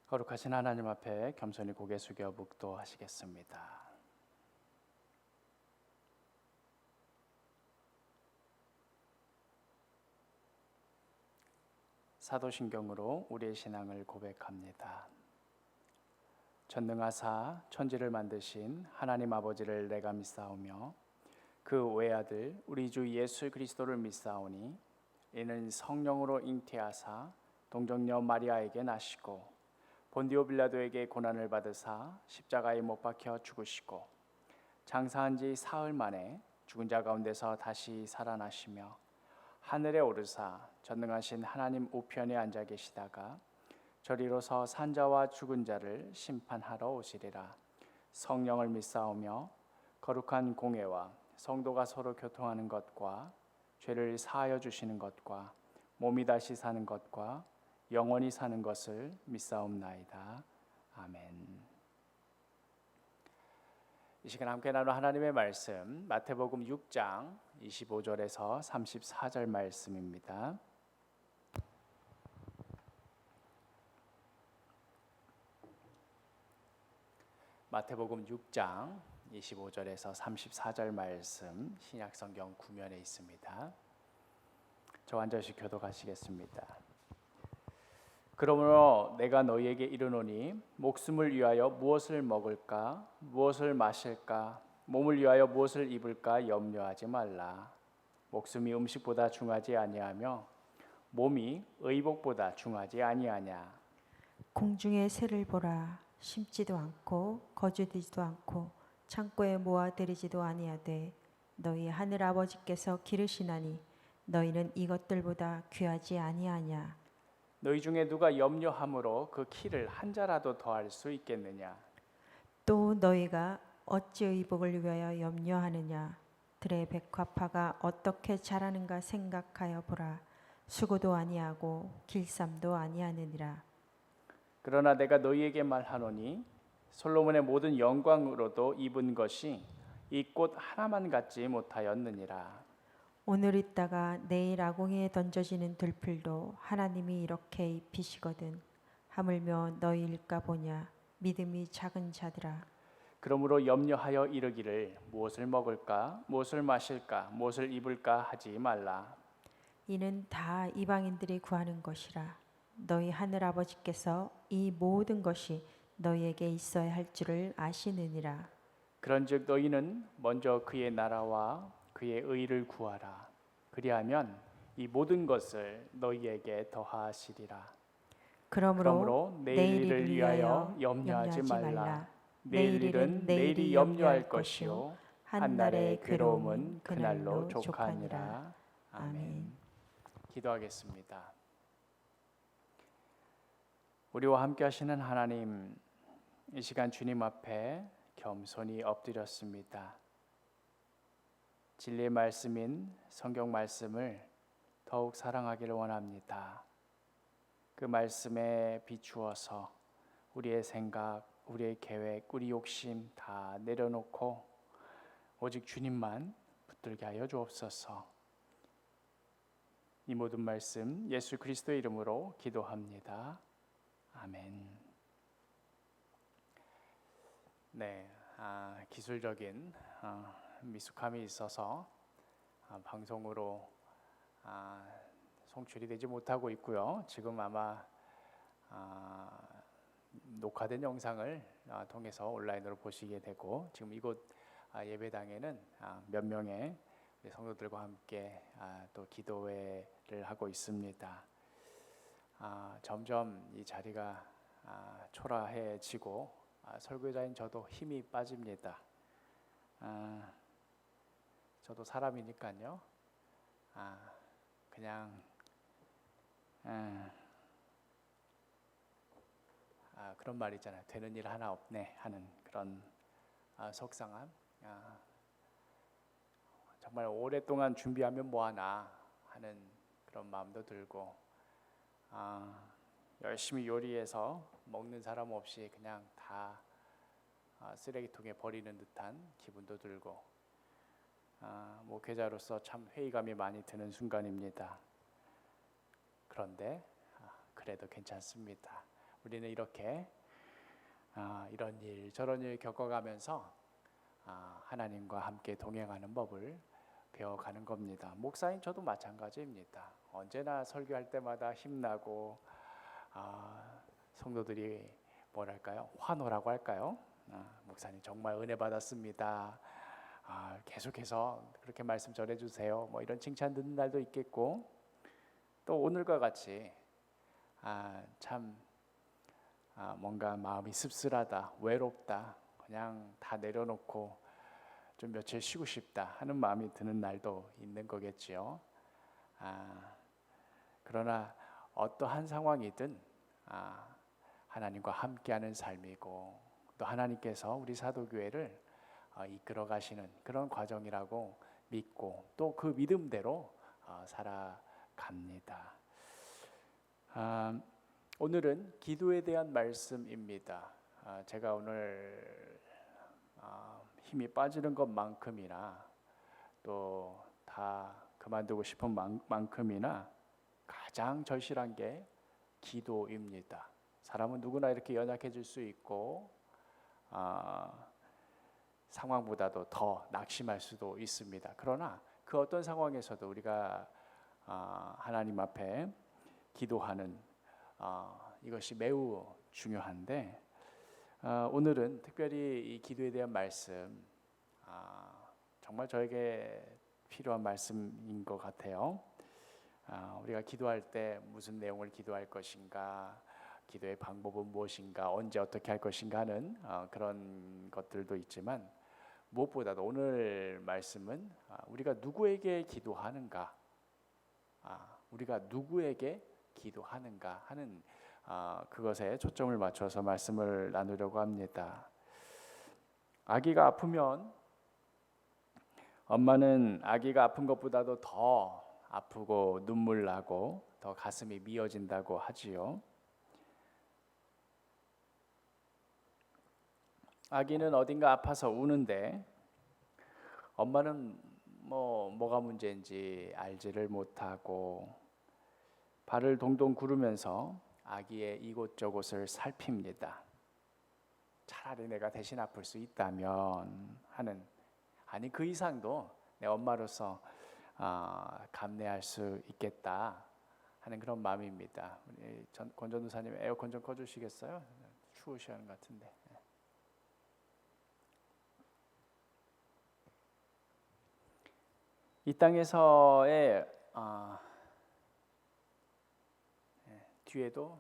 거룩하신 하나님 앞에 겸손히 고개 숙여 묵도하시겠습니다. 사도신경으로 우리의 신앙을 고백합니다. 전능하사 천지를 만드신 하나님 아버지를 내가 믿사오며 그 외아들 우리 주 예수 그리스도를 믿사오니 이는 성령으로 잉태하사 동정녀 마리아에게 나시고 본디오 빌라도에게 고난을 받으사 십자가에 못 박혀 죽으시고 장사한 지 사흘 만에 죽은 자 가운데서 다시 살아나시며 하늘에 오르사 전능하신 하나님 우편에 앉아 계시다가 저리로서 산자와 죽은 자를 심판하러 오시리라. 성령을 믿사오며 거룩한 공회와 성도가 서로 교통하는 것과 죄를 사하여 주시는 것과 몸이 다시 사는 것과 영원히 사는 것을 믿사옵나이다. 아멘. 이 시간 함께 나눌 하나님의 말씀 마태복음 6장 25절에서 34절 말씀입니다. 마태복음 6장 25절에서 34절 말씀 신약성경 구면에 있습니다. 저와 한 절씩 교독하시겠습니다. 그러므로 내가 너희에게 이르노니 목숨을 위하여 무엇을 먹을까 무엇을 마실까 몸을 위하여 무엇을 입을까 염려하지 말라. 목숨이 음식보다 중하지 아니하며 몸이 의복보다 중하지 아니하냐. 공중의 새를 보라. 심지도 않고 거두지도 않고 창고에 모아들이지도 아니하되 너희 하늘 아버지께서 기르시나니 너희는 이것들보다 귀하지 아니하냐. 너희 중에 누가 염려함으로 그 키를 한 자라도 더할 수 있겠느냐. 또 너희가 어찌 의복을 위하여 염려하느냐. 들의 백합화가 어떻게 자라는가 생각하여 보라. 수고도 아니하고 길쌈도 아니하느니라. 그러나 내가 너희에게 말하노니 솔로몬의 모든 영광으로도 입은 것이 이 꽃 하나만 같지 못하였느니라. 오늘 있다가 내일 아궁이에 던져지는 들풀도 하나님이 이렇게 입히시거든. 하물며 너희일까 보냐. 믿음이 작은 자들아. 그러므로 염려하여 이르기를 무엇을 먹을까 무엇을 마실까 무엇을 입을까 하지 말라. 이는 다 이방인들이 구하는 것이라. 너희 하늘 아버지께서 이 모든 것이 너희에게 있어야 할 줄을 아시느니라. 그런즉 너희는 먼저 그의 나라와 그의 의를 구하라. 그리하면 이 모든 것을 너희에게 더하시리라. 그러므로 내일 일을 위하여 염려하지 말라. 내일 일은 내일이 염려할 것이요 한날의 괴로움은 그날로 족하니라. 아멘. 기도하겠습니다. 우리와 함께 하시는 하나님, 이 시간 주님 앞에 겸손히 엎드렸습니다. 진리의 말씀인 성경 말씀을 더욱 사랑하기를 원합니다. 그 말씀에 비추어서 우리의 생각, 우리의 계획, 우리 욕심 다 내려놓고 오직 주님만 붙들게 하여 주옵소서. 이 모든 말씀 예수 그리스도의 이름으로 기도합니다. 아멘. 네, 기술적인 미숙함이 있어서 방송으로 송출이 되지 못하고 있고요. 지금 아마 녹화된 영상을 통해서 온라인으로 보시게 되고 지금 이곳 예배당에는 몇 명의 성도들과 함께 또 기도회를 하고 있습니다. 점점 이 자리가 초라해지고 설교자인 저도 힘이 빠집니다. 저도 사람이니까요. 그냥 그런 말 있잖아요. 되는 일 하나 없네 하는 그런 속상함. 정말 오랫동안 준비하면 뭐하나 하는 그런 마음도 들고 열심히 요리해서 먹는 사람 없이 그냥 다 쓰레기통에 버리는 듯한 기분도 들고 목회자로서 참 회의감이 많이 드는 순간입니다. 그런데 그래도 괜찮습니다. 우리는 이렇게 이런 일 저런 일 겪어가면서 하나님과 함께 동행하는 법을 배워가는 겁니다. 목사인 저도 마찬가지입니다. 언제나 설교할 때마다 힘나고 성도들이 뭐랄까요? 환호라고 할까요? 목사님 정말 은혜 받았습니다. 계속해서 그렇게 말씀 전해주세요. 뭐 이런 칭찬 듣는 날도 있겠고, 또 오늘과 같이 참 뭔가 마음이 씁쓸하다, 외롭다, 그냥 다 내려놓고 좀 며칠 쉬고 싶다 하는 마음이 드는 날도 있는 거겠지요. 그러나 어떠한 상황이든 하나님과 함께하는 삶이고, 또 하나님께서 우리 사도교회를 이끌어 가시는 그런 과정이라고 믿고 또 그 믿음대로 살아갑니다. 오늘은 기도에 대한 말씀입니다. 제가 오늘 힘이 빠지는 것만큼이나 또 다 그만두고 싶은 만큼이나 가장 절실한 게 기도입니다. 사람은 누구나 이렇게 연약해질 수 있고 상황보다도 더 낙심할 수도 있습니다. 그러나 그 어떤 상황에서도 우리가 하나님 앞에 기도하는 이것이 매우 중요한데, 오늘은 특별히 이 기도에 대한 말씀 정말 저에게 필요한 말씀인 것 같아요. 우리가 기도할 때 무슨 내용을 기도할 것인가, 기도의 방법은 무엇인가, 언제 어떻게 할 것인가 하는 그런 것들도 있지만, 무엇보다도 오늘 말씀은 우리가 누구에게 기도하는가, 우리가 누구에게 기도하는가 하는 그것에 초점을 맞춰서 말씀을 나누려고 합니다. 아기가 아프면 엄마는 아기가 아픈 것보다도 더 아프고 눈물 나고 더 가슴이 미어진다고 하지요. 아기는 어딘가 아파서 우는데 엄마는 뭐가 문제인지 알지를 못하고 발을 동동 구르면서 아기의 이곳저곳을 살핍니다. 차라리 내가 대신 아플 수 있다면 하는, 아니 그 이상도 내 엄마로서 감내할 수 있겠다 하는 그런 마음입니다. 우리 권 전도사님 에어컨 좀 꺼주시겠어요? 추우시는 것 같은데. 이 땅에서의 뒤에도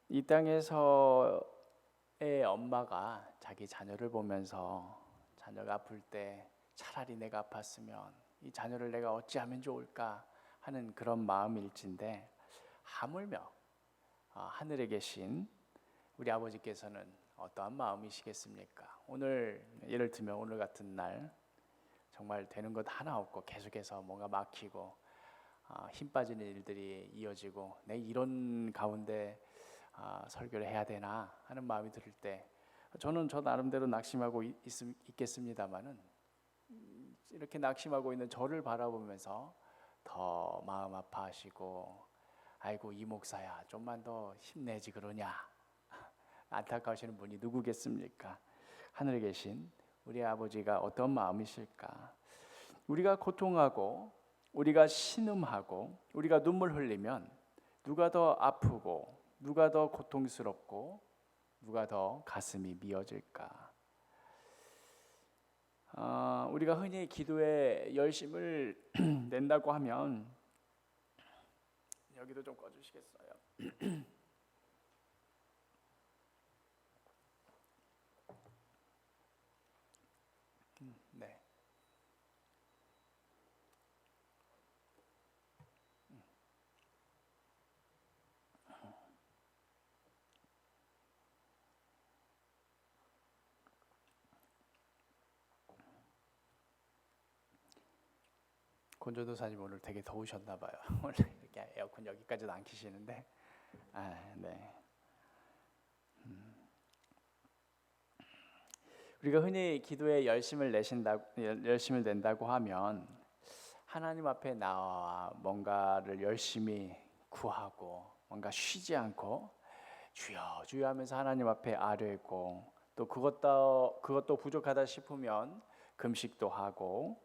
이 땅에서의 엄마가 자기 자녀를 보면서 자녀가 아플 때 차라리 내가 아팠으면 이 자녀를 내가 어찌하면 좋을까 하는 그런 마음일진데, 하물며 하늘에 계신 우리 아버지께서는 어떠한 마음이시겠습니까? 오늘 예를 들면 오늘 같은 날 정말 되는 것 하나 없고 계속해서 뭔가 막히고 힘 빠지는 일들이 이어지고, 내 이런 가운데 설교를 해야 되나 하는 마음이 들 때 저는 저 나름대로 낙심하고 있겠습니다만은, 이렇게 낙심하고 있는 저를 바라보면서 더 마음 아파하시고, 아이고 이 목사야 좀만 더 힘내지 그러냐 안타까우시는 분이 누구겠습니까? 하늘에 계신 우리 아버지가 어떤 마음이실까? 우리가 고통하고 우리가 신음하고 우리가 눈물 흘리면 누가 더 아프고 누가 더 고통스럽고 누가 더 가슴이 미어질까? 우리가 흔히 기도에 열심을 낸다고 하면, 여기도 좀 꺼주시겠어요? 네. 권조도사님 오늘 되게 더우셨나 봐요. 오늘 이렇게 에어컨 여기까지도 안 켜시는데, 네. 우리가 흔히 기도에 열심을 낸다고 하면 하나님 앞에 나와 뭔가를 열심히 구하고 뭔가 쉬지 않고 주여 주여 하면서 하나님 앞에 아뢰고 또 그것도 부족하다 싶으면 금식도 하고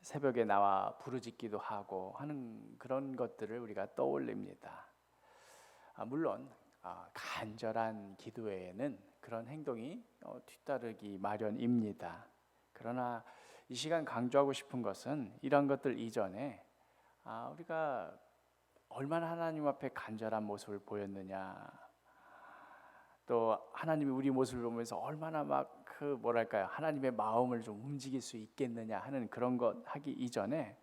새벽에 나와 부르짖기도 하고 하는 그런 것들을 우리가 떠올립니다. 물론 간절한 기도에는 그런 행동이 뒤따르기 마련입니다. 그러나 이 시간 강조하고 싶은 것은 이런 것들 이전에 우리가 얼마나 하나님 앞에 간절한 모습을 보였느냐, 또 하나님이 우리 모습을 보면서 얼마나 막 하나님의 마음을 좀 움직일 수 있겠느냐 하는 그런 것 하기 이전에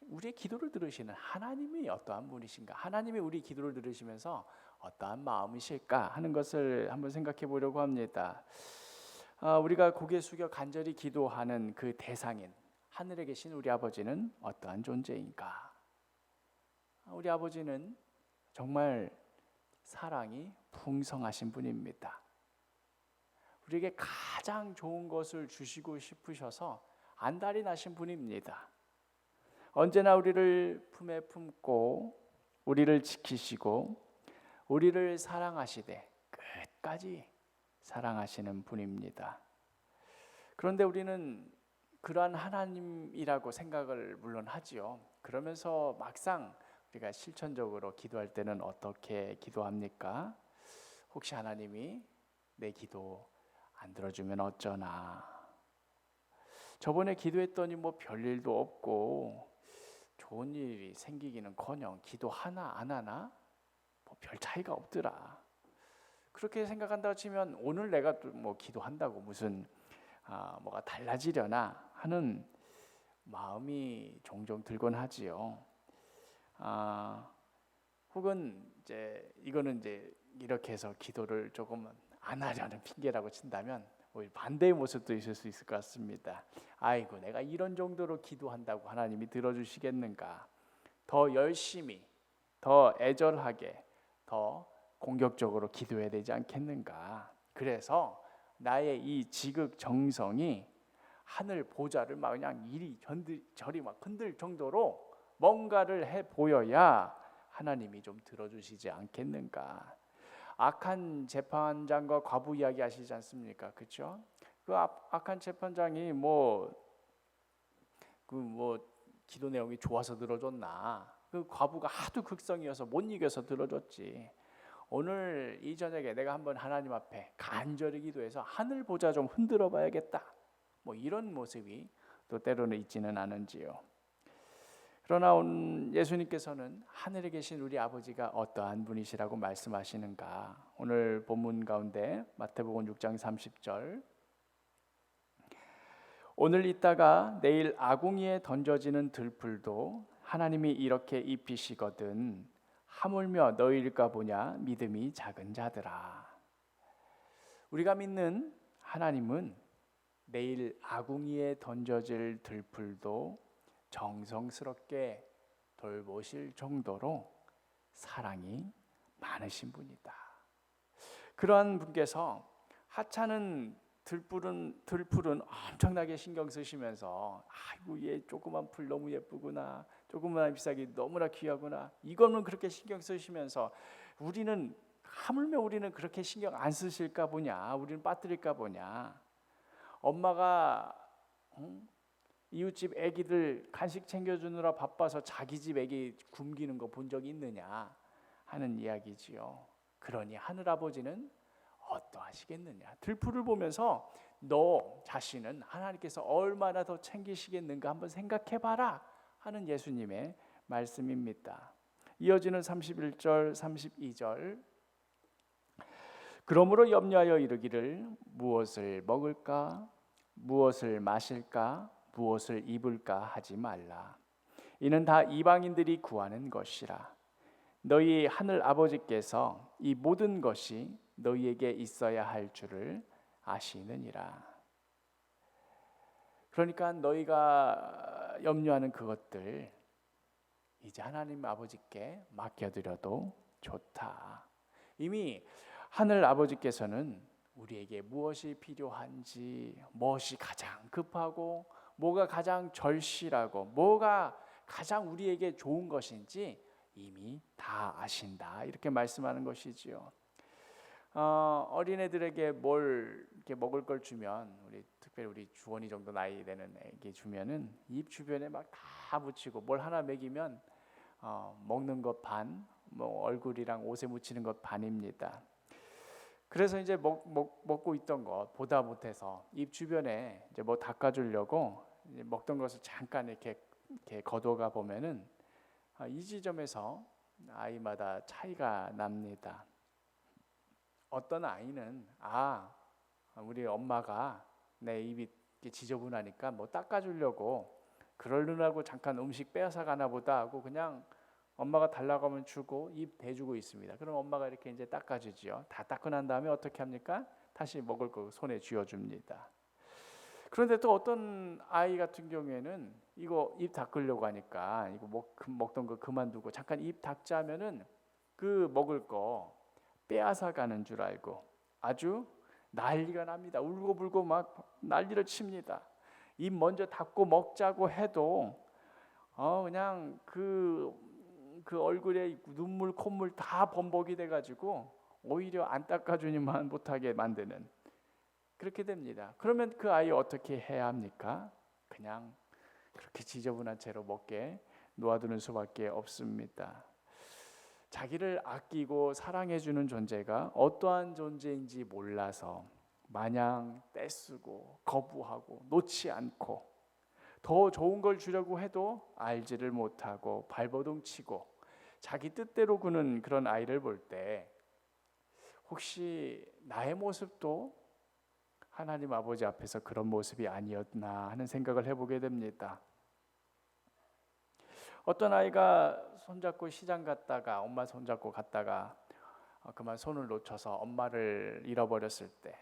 우리의 기도를 들으시는 하나님이 어떠한 분이신가, 하나님이 우리 기도를 들으시면서 어떠한 마음이실까 하는 것을 한번 생각해 보려고 합니다. 우리가 고개 숙여 간절히 기도하는 그 대상인 하늘에 계신 우리 아버지는 어떠한 존재인가? 우리 아버지는 정말 사랑이 풍성하신 분입니다. 우리에게 가장 좋은 것을 주시고 싶으셔서 안달이 나신 분입니다. 언제나 우리를 품에 품고 우리를 지키시고 우리를 사랑하시되 끝까지 사랑하시는 분입니다. 그런데 우리는 그러한 하나님이라고 생각을 물론 하지요. 그러면서 막상 우리가 실천적으로 기도할 때는 어떻게 기도합니까? 혹시 하나님이 내 기도 안 들어주면 어쩌나? 저번에 기도했더니 뭐 별일도 없고 좋은 일이 생기기는커녕 기도 하나 안 하나 뭐 별 차이가 없더라. 그렇게 생각한다고 치면 오늘 내가 또 뭐 기도한다고 무슨 뭐가 달라지려나 하는 마음이 종종 들곤 하지요. 혹은 이거는 이렇게 해서 기도를 조금 안 하려는 핑계라고 친다면 반대의 모습도 있을 수 있을 것 같습니다. 아이고 내가 이런 정도로 기도한다고 하나님이 들어주시겠는가? 더 열심히, 더 애절하게, 더 공격적으로 기도해야 되지 않겠는가? 그래서 나의 이 지극정성이 하늘 보좌를 막 그냥 이리 저리 막 흔들 정도로 뭔가를 해 보여야 하나님이 좀 들어주시지 않겠는가? 악한 재판장과 과부 이야기 아시지 않습니까? 그렇죠? 그 악한 재판장이 기도 내용이 좋아서 들어줬나? 그 과부가 하도 극성이어서 못 이겨서 들어줬지. 오늘 이 저녁에 내가 한번 하나님 앞에 간절히 기도해서 하늘 보좌 좀 흔들어 봐야겠다. 이런 모습이 또 때로는 있지는 않은지요. 그러나 예수님께서는 하늘에 계신 우리 아버지가 어떠한 분이시라고 말씀하시는가? 오늘 본문 가운데 마태복음 6장 30절, 오늘 있다가 내일 아궁이에 던져지는 들풀도 하나님이 이렇게 입히시거든 하물며 너희일까 보냐 믿음이 작은 자들아. 우리가 믿는 하나님은 내일 아궁이에 던져질 들풀도 정성스럽게 돌보실 정도로 사랑이 많으신 분이다. 그러한 분께서 하찮은 들풀은 엄청나게 신경 쓰시면서 아이고 얘 조그만 풀 너무 예쁘구나, 조그만 잎사귀 너무나 귀하구나, 이거는 그렇게 신경 쓰시면서 우리는 하물며 우리는 그렇게 신경 안 쓰실까 보냐, 우리는 빠뜨릴까 보냐. 엄마가 이웃집 애기들 간식 챙겨주느라 바빠서 자기 집 애기 굶기는 거 본 적이 있느냐 하는 이야기지요. 그러니 하늘아버지는 어떠하시겠느냐. 들풀을 보면서 너 자신은 하나님께서 얼마나 더 챙기시겠는가 한번 생각해봐라 하는 예수님의 말씀입니다. 이어지는 31절 32절, 그러므로 염려하여 이르기를 무엇을 먹을까 무엇을 마실까 무엇을 입을까 하지 말라. 이는 다 이방인들이 구하는 것이라. 너희 하늘 아버지께서 이 모든 것이 너희에게 있어야 할 줄을 아시느니라. 그러니까 너희가 염려하는 그것들 이제 하나님 아버지께 맡겨드려도 좋다. 이미 하늘 아버지께서는 우리에게 무엇이 필요한지, 무엇이 가장 급하고 뭐가 가장 절실하고 뭐가 가장 우리에게 좋은 것인지 이미 다 아신다, 이렇게 말씀하는 것이지요. 어린애들에게 뭘 이렇게 먹을 걸 주면, 특별히 우리 주원이 정도 나이 되는 애에게 주면은 입 주변에 막 다 묻히고 뭘 하나 먹이면 먹는 것 반, 뭐 얼굴이랑 옷에 묻히는 것 반입니다. 그래서 이제 먹고 있던 것 보다 못해서 입 주변에 이제 뭐 닦아주려고 이제 먹던 것을 잠깐 이렇게 거두어가 보면은 이 지점에서 아이마다 차이가 납니다. 어떤 아이는 우리 엄마가 내 입이 지저분하니까 뭐 닦아주려고 그러려고 잠깐 음식 빼앗아 가나 보다 하고 그냥 엄마가 달라고 하면 주고 입 대주고 있습니다. 그럼 엄마가 이렇게 이제 닦아주지요. 다 닦고 난 다음에 어떻게 합니까? 다시 먹을 거 손에 쥐어줍니다. 그런데 또 어떤 아이 같은 경우에는 이거 입 닦으려고 하니까 이거 먹던 거 그만두고 잠깐 입 닦자면은 그 먹을 거 빼앗아 가는 줄 알고 아주 난리가 납니다. 울고불고 막 난리를 칩니다. 입 먼저 닦고 먹자고 해도 그냥 그 얼굴에 눈물 콧물 다 범벅이 돼가지고 오히려 안 닦아주니만 못하게 만드는, 그렇게 됩니다. 그러면 그 아이 어떻게 해야 합니까? 그냥 그렇게 지저분한 채로 먹게 놓아두는 수밖에 없습니다. 자기를 아끼고 사랑해주는 존재가 어떠한 존재인지 몰라서 마냥 떼쓰고 거부하고 놓지 않고 더 좋은 걸 주려고 해도 알지를 못하고 발버둥치고 자기 뜻대로 구는 그런 아이를 볼 때 혹시 나의 모습도 하나님 아버지 앞에서 그런 모습이 아니었나 하는 생각을 해보게 됩니다. 어떤 아이가 손잡고 시장 갔다가 엄마 손잡고 갔다가 그만 손을 놓쳐서 엄마를 잃어버렸을 때,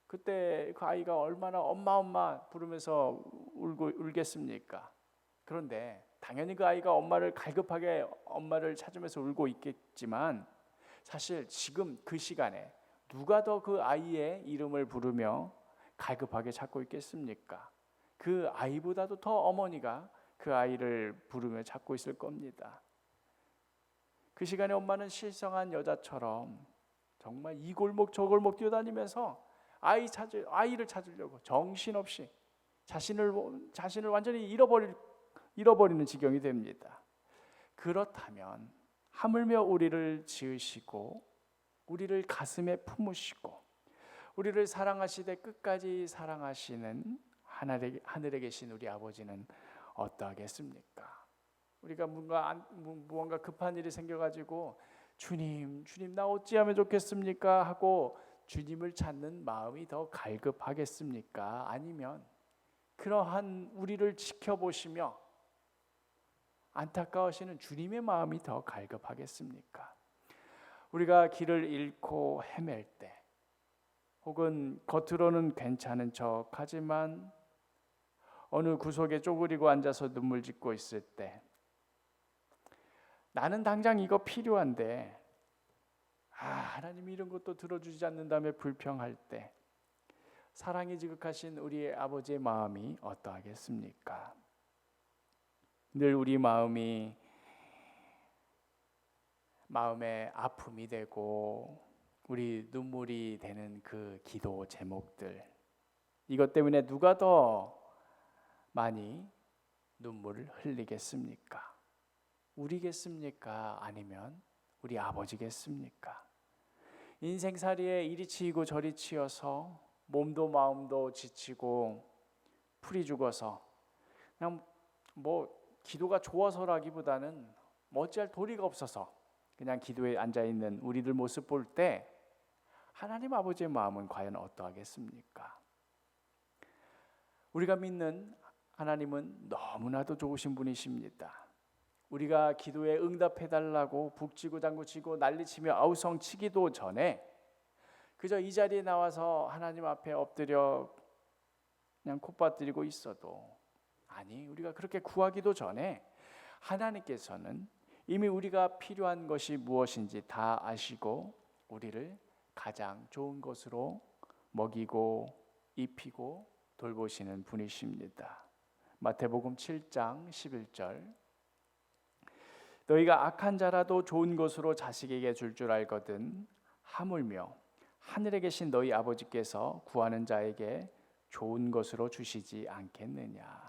그때 그 아이가 얼마나 엄마 부르면서 울겠습니까? 그런데 당연히 그 아이가 엄마를 갈급하게 엄마를 찾으면서 울고 있겠지만 사실 지금 그 시간에 누가 더 그 아이의 이름을 부르며 갈급하게 찾고 있겠습니까? 그 아이보다도 더 어머니가 그 아이를 부르며 찾고 있을 겁니다. 그 시간에 엄마는 실성한 여자처럼 정말 이 골목 저 골목 뛰어다니면서 아이를 찾으려고 정신없이 자신을 완전히 잃어버리는 지경이 됩니다. 그렇다면 하물며 우리를 지으시고 우리를 가슴에 품으시고 우리를 사랑하시되 끝까지 사랑하시는 하늘에 계신 우리 아버지는 어떠하겠습니까? 우리가 무언가 급한 일이 생겨가지고 주님 나 어찌하면 좋겠습니까? 하고 주님을 찾는 마음이 더 갈급하겠습니까? 아니면 그러한 우리를 지켜보시며 안타까워하시는 주님의 마음이 더 갈급하겠습니까? 우리가 길을 잃고 헤맬 때 혹은 겉으로는 괜찮은 척 하지만 어느 구석에 쪼그리고 앉아서 눈물 짓고 있을 때 나는 당장 이거 필요한데 하나님이 이런 것도 들어주지 않는다며 불평할 때 사랑이 지극하신 우리의 아버지의 마음이 어떠하겠습니까? 늘 우리 마음에 아픔이 되고 우리 눈물이 되는 그 기도 제목들, 이것 때문에 누가 더 많이 눈물을 흘리겠습니까? 우리겠습니까? 아니면 우리 아버지겠습니까? 인생살이에 이리 치이고 저리 치여서 몸도 마음도 지치고 풀이 죽어서 그냥 기도가 좋아서라기보다는 어찌할 도리가 없어서 그냥 기도에 앉아있는 우리들 모습 볼 때 하나님 아버지의 마음은 과연 어떠하겠습니까? 우리가 믿는 하나님은 너무나도 좋으신 분이십니다. 우리가 기도에 응답해달라고 북치고 장구치고 난리치며 아우성치기도 전에 그저 이 자리에 나와서 하나님 앞에 엎드려 그냥 콧받들이고 있어도, 아니 우리가 그렇게 구하기도 전에 하나님께서는 이미 우리가 필요한 것이 무엇인지 다 아시고 우리를 가장 좋은 것으로 먹이고 입히고 돌보시는 분이십니다. 마태복음 7장 11절 너희가 악한 자라도 좋은 것으로 자식에게 줄 줄 알거든 하물며 하늘에 계신 너희 아버지께서 구하는 자에게 좋은 것으로 주시지 않겠느냐.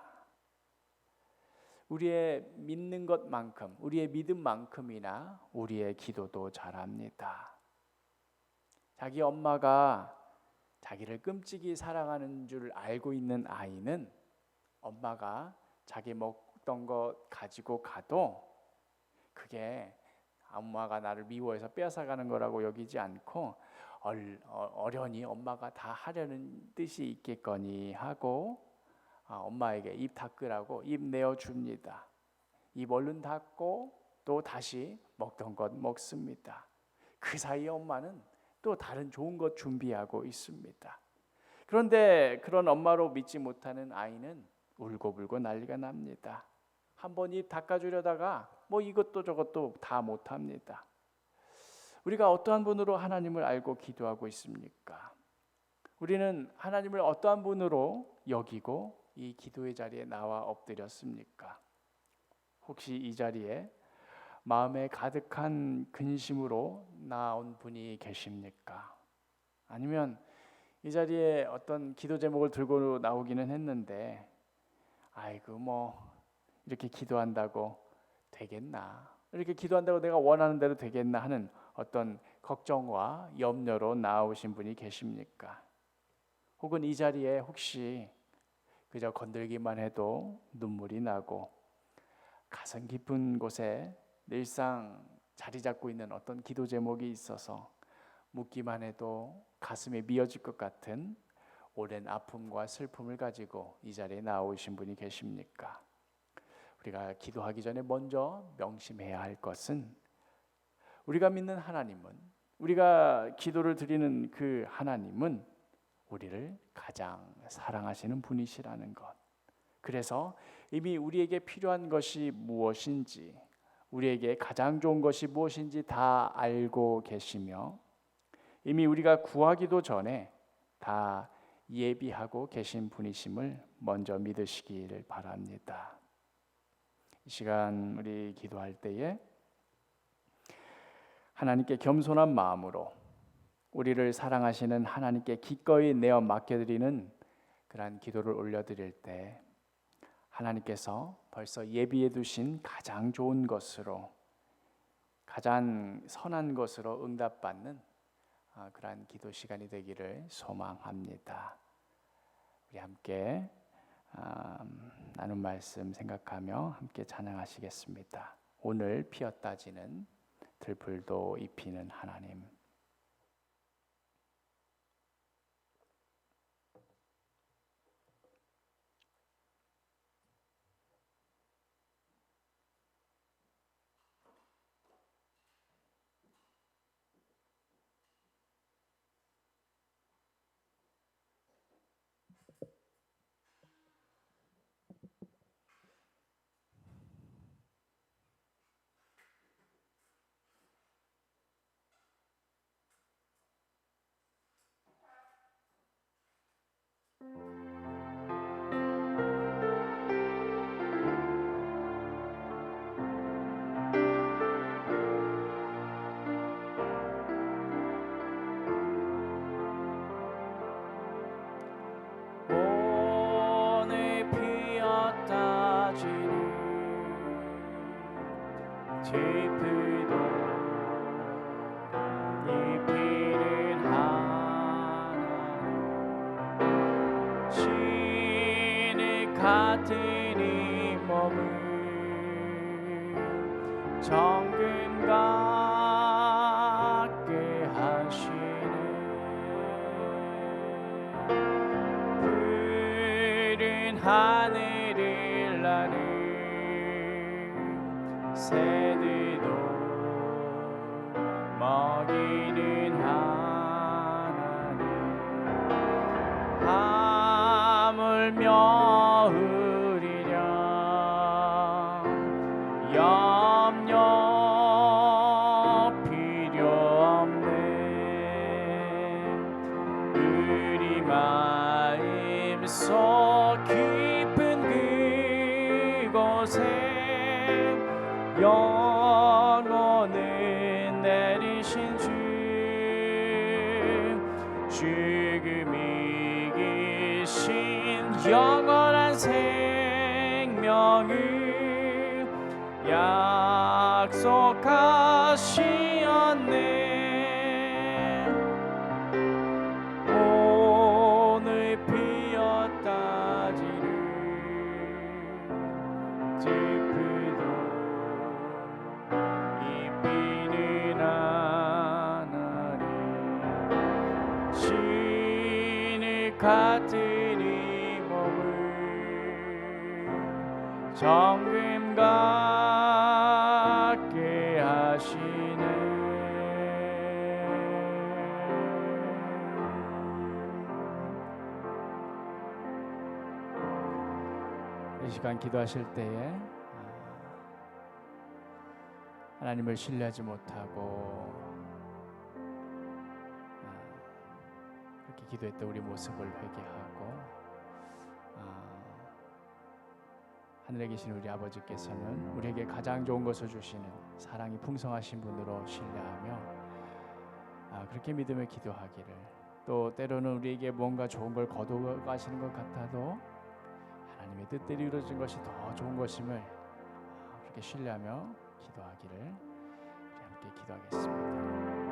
우리의 믿는 것만큼, 우리의 믿음만큼이나 우리의 기도도 잘합니다. 자기 엄마가 자기를 끔찍이 사랑하는 줄 알고 있는 아이는 엄마가 자기 먹던 것 가지고 가도 그게 엄마가 나를 미워해서 빼앗아가는 거라고 여기지 않고 어련히 엄마가 다 하려는 뜻이 있겠거니 하고 엄마에게 입 닦으라고 입 내어줍니다. 입 얼른 닫고 또 다시 먹던 것 먹습니다. 그 사이에 엄마는 또 다른 좋은 것 준비하고 있습니다. 그런데 그런 엄마로 믿지 못하는 아이는 울고불고 난리가 납니다. 한번 입 닦아주려다가 뭐 이것도 저것도 다 못합니다. 우리가 어떠한 분으로 하나님을 알고 기도하고 있습니까? 우리는 하나님을 어떠한 분으로 여기고 이 기도의 자리에 나와 엎드렸습니까? 혹시 이 자리에 마음에 가득한 근심으로 나온 분이 계십니까? 아니면 이 자리에 어떤 기도 제목을 들고 나오기는 했는데 아이고 뭐 이렇게 기도한다고 되겠나? 이렇게 기도한다고 내가 원하는 대로 되겠나 하는 어떤 걱정과 염려로 나오신 분이 계십니까? 혹은 이 자리에 혹시 그저 건들기만 해도 눈물이 나고 가슴 깊은 곳에 늘상 자리 잡고 있는 어떤 기도 제목이 있어서 묻기만 해도 가슴이 미어질 것 같은 오랜 아픔과 슬픔을 가지고 이 자리에 나오신 분이 계십니까? 우리가 기도하기 전에 먼저 명심해야 할 것은 우리가 믿는 하나님은, 우리가 기도를 드리는 그 하나님은 우리를 가장 사랑하시는 분이시라는 것. 그래서 이미 우리에게 필요한 것이 무엇인지, 우리에게 가장 좋은 것이 무엇인지 다 알고 계시며 이미 우리가 구하기도 전에 다 예비하고 계신 분이심을 먼저 믿으시기를 바랍니다. 이 시간 우리 기도할 때에 하나님께 겸손한 마음으로 우리를 사랑하시는 하나님께 기꺼이 내어 맡겨드리는 그러한 기도를 올려드릴 때 하나님께서 벌써 예비해 두신 가장 좋은 것으로, 가장 선한 것으로 응답받는 그러한 기도 시간이 되기를 소망합니다. 우리 함께 나눈 말씀 생각하며 함께 찬양하시겠습니다. 오늘 피었다 지는 들풀도 입히는 하나님. 오늘 피었다 지는 들풀도 입히는 하나님, 진흙 같은 이 몸을 정금 같게 하시네. 푸른 하늘을 나는 새들도 먹이는 하나님, 하물며 흐리랴 염려 필요 없네. 영혼을 내리신 주 죽음 이기신 영원한 생명을 약속하시었네. 오늘 피었다 지를 짚으도 이 비는 하나님 신을 같은 이 몸을 정금 같게 하시네. 이 시간 기도하실 때에 하나님을 신뢰하지 못하고 그렇게 기도했던 우리 모습을 회개하고 하늘에 계신 우리 아버지께서는 우리에게 가장 좋은 것을 주시는 사랑이 풍성하신 분으로 신뢰하며 그렇게 믿음을 기도하기를, 또 때로는 우리에게 뭔가 좋은 걸 거두어 가시는 것 같아도 하나님의 뜻대로 이루어진 것이 더 좋은 것임을 그렇게 신뢰하며 기도하기를 우리 함께 기도하겠습니다.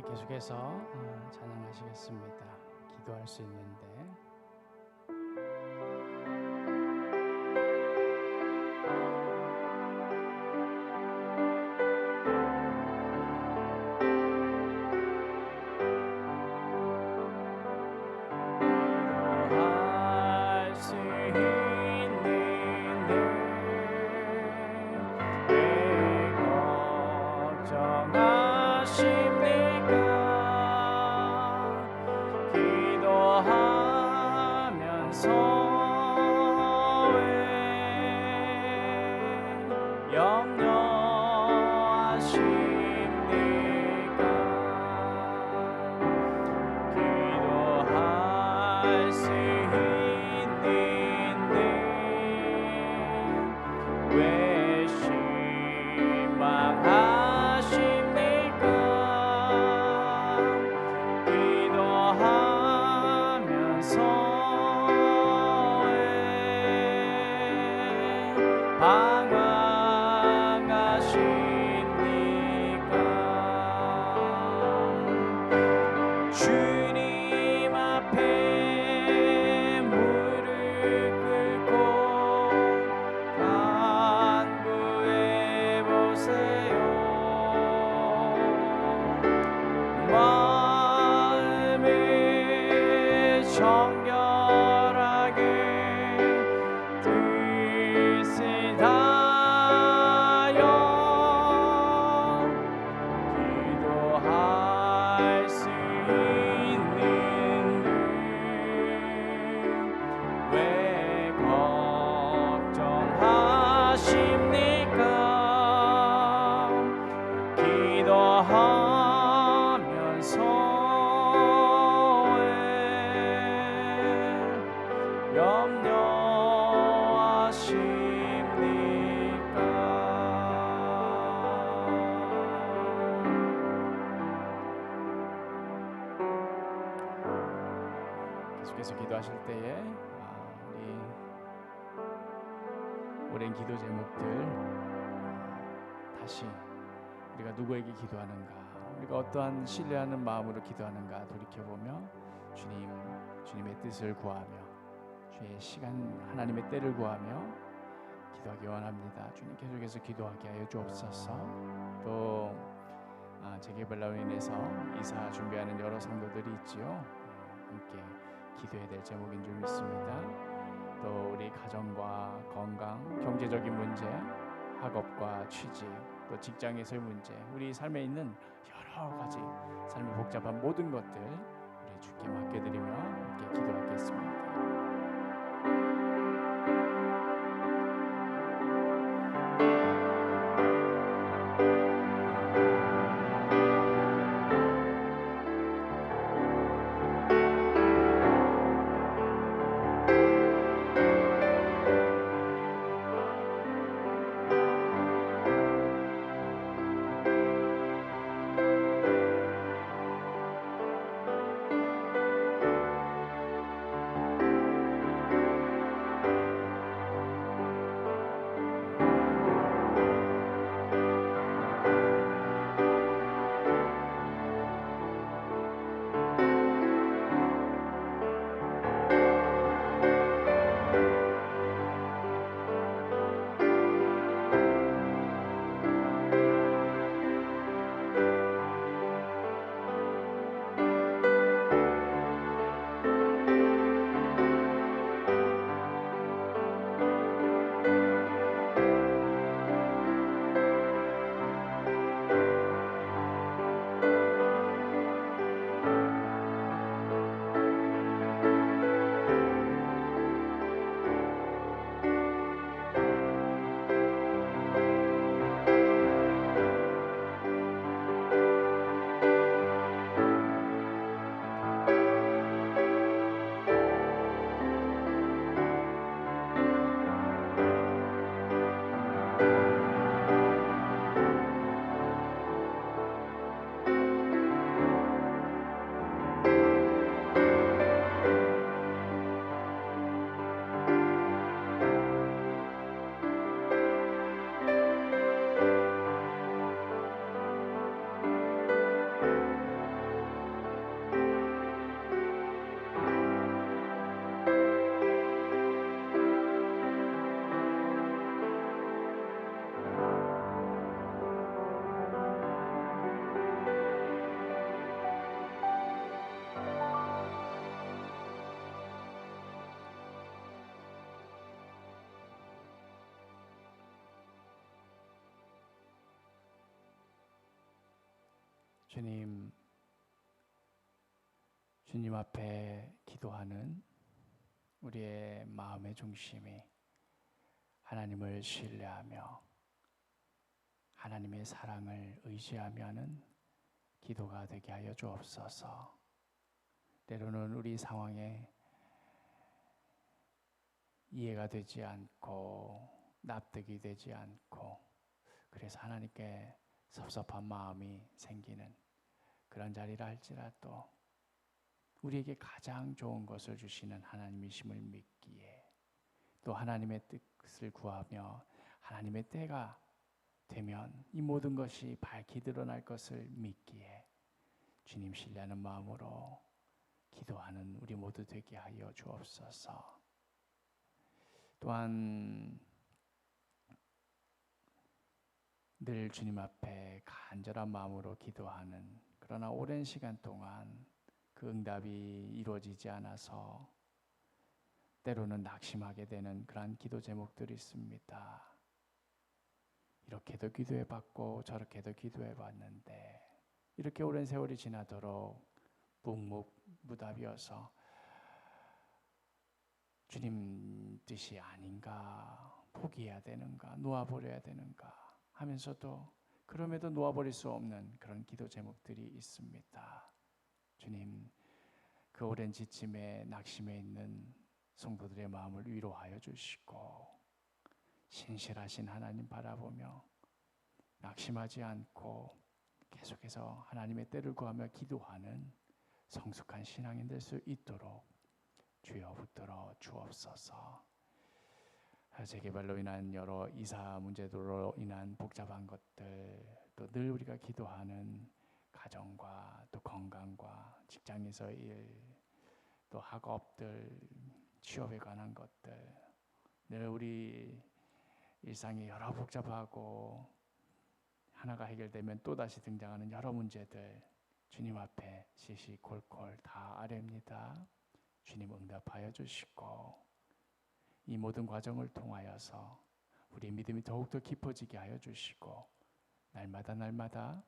계속해서 찬양하시겠습니다. 기도할 수 있는데 기도할 수 있는데 왜 걱정하십니까? 기도하면서 왜 염려하십니까? 기도할 수 있는데 방황하십니까? 주님 앞에 무릎 꿇고 간구해 보세요. 마음을 정결하게 뜻을 다하여 기도할 수 있는 왜 걱정하십니까? 기도하면서 왜 염려하십니까? 계속해서 기도하실 때에 우리 오랜 기도 제목들 다시 우리가 누구에게 기도하는가, 우리가 어떠한 신뢰하는 마음으로 기도하는가 돌이켜보며 주님의 뜻을 구하며 주의 시간, 하나님의 때를 구하며 기도하기 원합니다. 주님 계속해서 기도하게 하여 주옵소서. 또 재개발로 인해서 이사 준비하는 여러 성도들이 있지요. 함께 기도해야 될 제목인 줄 믿습니다. 또 우리 가정과 건강, 경제적인 문제, 학업과 취직, 또 직장에서의 문제, 우리 삶에 있는 여러 가지 삶의 복잡한 모든 것들 우리 주께 맡겨드리며 함께 기도하겠습니다. 주님 앞에 기도하는 우리의 마음의 중심이 하나님을 신뢰하며 하나님의 사랑을 의지하며 하는 기도가 되게 하여 주옵소서. 때로는 우리 상황에 이해가 되지 않고 납득이 되지 않고 그래서 하나님께 섭섭한 마음이 생기는 그런 자리라 할지라도 우리에게 가장 좋은 것을 주시는 하나님이심을 믿기에 또 하나님의 뜻을 구하며 하나님의 때가 되면 이 모든 것이 밝히 드러날 것을 믿기에 주님 신뢰하는 마음으로 기도하는 우리 모두 되게 하여 주옵소서. 또한 늘 주님 앞에 간절한 마음으로 기도하는, 그러나 오랜 시간 동안 그 응답이 이루어지지 않아서 때로는 낙심하게 되는 그러한 기도 제목들이 있습니다. 이렇게도 기도해 봤고 저렇게도 기도해 봤는데 이렇게 오랜 세월이 지나도록 묵묵무답이어서 주님 뜻이 아닌가, 포기해야 되는가, 놓아버려야 되는가 하면서도 그럼에도 놓아버릴 수 없는 그런 기도 제목들이 있습니다. 주님, 그 오랜 지침에 낙심해 있는 성도들의 마음을 위로하여 주시고 신실하신 하나님 바라보며 낙심하지 않고 계속해서 하나님의 때를 구하며 기도하는 성숙한 신앙인 될 수 있도록 주여 붙들어 주옵소서. 재개발로 인한 여러 이사 문제로 인한 복잡한 것들, 또 늘 우리가 기도하는 가정과 또 건강과 직장에서 일, 또 학업들, 취업에 관한 것들, 늘 우리 일상이 여러 복잡하고 하나가 해결되면 또다시 등장하는 여러 문제들, 주님 앞에 시시콜콜 다 아뢰입니다. 주님 응답하여 주시고 이 모든 과정을 통하여서 우리 믿음이 더욱더 깊어지게 하여 주시고 날마다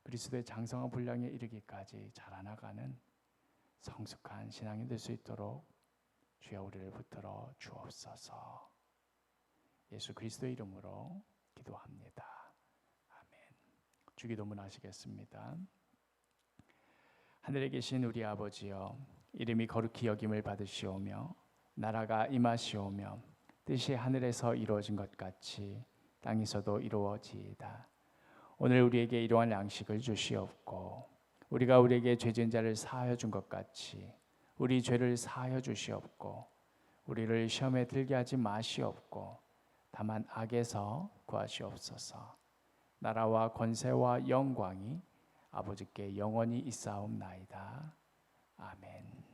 그리스도의 장성한 분량에 이르기까지 자라나가는 성숙한 신앙이 될 수 있도록 주여 우리를 붙들어 주옵소서. 예수 그리스도의 이름으로 기도합니다. 아멘. 주기도문 하시겠습니다. 하늘에 계신 우리 아버지여, 이름이 거룩히 여김을 받으시오며 나라가 임하시오며 뜻이 하늘에서 이루어진 것 같이 땅에서도 이루어지이다. 오늘 우리에게 일용할 양식을 주시옵고 우리가 우리에게 죄진 자를 사하여 준 것 같이 우리 죄를 사하여 주시옵고 우리를 시험에 들게 하지 마시옵고 다만 악에서 구하시옵소서. 나라와 권세와 영광이 아버지께 영원히 있사옵나이다. 아멘.